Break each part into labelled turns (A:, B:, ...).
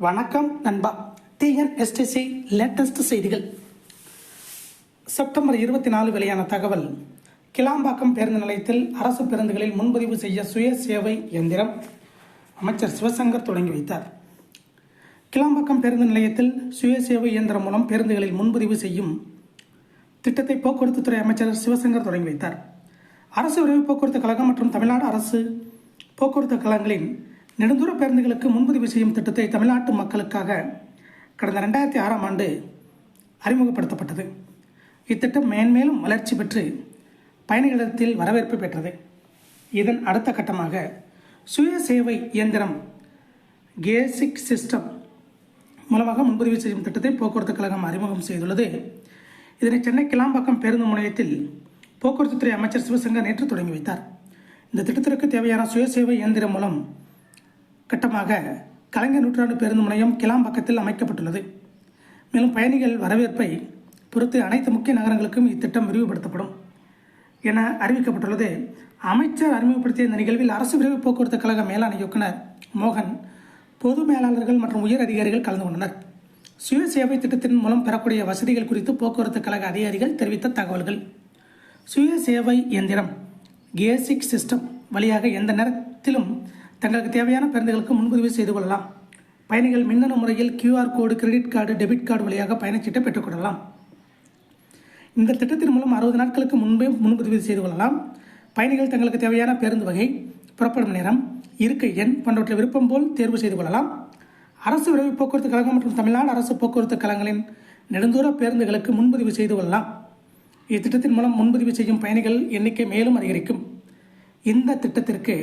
A: வணக்கம் நண்பா. TNSTC latest செய்திகள். செப்டம்பர் 24 வெளியான தகவல். கிளாம்பாக்கம் பேருந்து நிலையத்தில் அரசு பேருந்துகளில் முன்பதிவு செய்ய சுய சேவை இயந்திரம் அமைச்சர் சிவசங்கர் தொடங்கி வைத்தார். கிளாம்பாக்கம் பேருந்து நிலையத்தில் சுய சேவை இயந்திரம் மூலம் பேருந்துகளில் முன்பதிவு செய்யும் திட்டத்தை போக்குவரத்து துறை அமைச்சர் சிவசங்கர் தொடங்கி வைத்தார். அரசு விரைவு போக்குவரத்து கழகம் மற்றும் தமிழ்நாடு அரசு போக்குவரத்து கழகங்களின் நெடுந்தூர பேருந்துகளுக்கு முன்பதிவு செய்யும் திட்டத்தை தமிழ்நாட்டு மக்களுக்காக கடந்த 2006ஆம் ஆண்டு அறிமுகப்படுத்தப்பட்டது. இத்திட்டம் மேன்மேலும் வளர்ச்சி பெற்று பயணிகளிடத்தில் வரவேற்பு பெற்றது. இதன் அடுத்த கட்டமாக சுய சேவை இயந்திரம் கேசிக் சிஸ்டம் மூலமாக முன்பதிவு செய்யும் திட்டத்தை போக்குவரத்து கழகம் அறிமுகம் செய்துள்ளது. இதனை சென்னை கிளாம்பாக்கம் பேருந்து முனையத்தில் போக்குவரத்து துறை அமைச்சர் சிவசங்கர் நேற்று தொடங்கி வைத்தார். இந்த திட்டத்திற்கு தேவையான சுய சேவை இயந்திரம் மூலம் கட்டமாக கலைஞர் நூற்றாண்டு பேருந்து முனையம் கிளாம்பாக்கத்தில் அமைக்கப்பட்டுள்ளது. மேலும் பயணிகள் வரவேற்பை பொறுத்து அனைத்து முக்கிய நகரங்களுக்கும் இத்திட்டம் விரிவுபடுத்தப்படும் என அறிவிக்கப்பட்டுள்ளது. அமைச்சர் அறிமுகப்படுத்திய இந்த நிகழ்வில் அரசு விரைவு போக்குவரத்து கழக மேலாண் இயக்குனர் மோகன், பொது மேலாளர்கள் மற்றும் உயர் அதிகாரிகள் கலந்து கொண்டனர். சுய சேவை திட்டத்தின் மூலம் பெறக்கூடிய வசதிகள் குறித்து போக்குவரத்து கழக அதிகாரிகள் தெரிவித்த தகவல்கள். சுய சேவை இயந்திரம் கேசிக் சிஸ்டம் வழியாக எந்த நேரத்திலும் தங்களுக்கு தேவையான பேருந்துகளுக்கு முன்பதிவு செய்து கொள்ளலாம். பயணிகள் மின்னணு முறையில் QR கோடு, கிரெடிட் கார்டு, டெபிட் கார்டு வழியாக பயணச்சீட்டை பெற்றுக்கொள்ளலாம். இந்த திட்டத்தின் மூலம் 60 நாட்களுக்கு முன்பே முன்பதிவு செய்து கொள்ளலாம். பயணிகள் தங்களுக்கு தேவையான பேருந்து வகை, புறப்படும் நேரம், இருக்கை எண் போன்றவற்றை விருப்பம் போல் தேர்வு செய்து கொள்ளலாம். அரசு விரைவு போக்குவரத்து கழகம் மற்றும் தமிழ்நாடு அரசு போக்குவரத்து கழகங்களின் நெடுந்தூர பேருந்துகளுக்கு முன்பதிவு செய்து கொள்ளலாம். இத்திட்டத்தின் மூலம் முன்பதிவு செய்யும் பயணிகள் எண்ணிக்கை மேலும் அதிகரிக்கும். இந்த திட்டத்திற்கு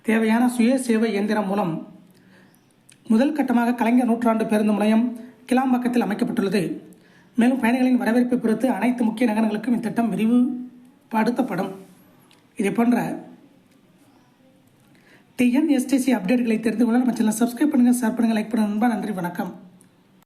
A: தேவையான சுய சேவை இயந்திரம் மூலம் முதல் கட்டமாக கலைஞர் நூற்றாண்டு பேருந்து முனையம் கிளாம்பாக்கத்தில் அமைக்கப்பட்டுள்ளது. மேலும் பயணிகளின் வரவேற்பை பொறுத்து அனைத்து முக்கிய நகரங்களுக்கும் இத்திட்டம் விரிவுபடுத்தப்படும். இதே போன்ற டிஎன்எஸ்டிசி அப்டேட்களை தெரிந்து கொள்ள நம்ம சேனலை சப்ஸ்கிரைப் பண்ணுங்கள், ஷேர் பண்ணுங்கள், லைக் பண்ணுங்கள். நன்றி, வணக்கம்.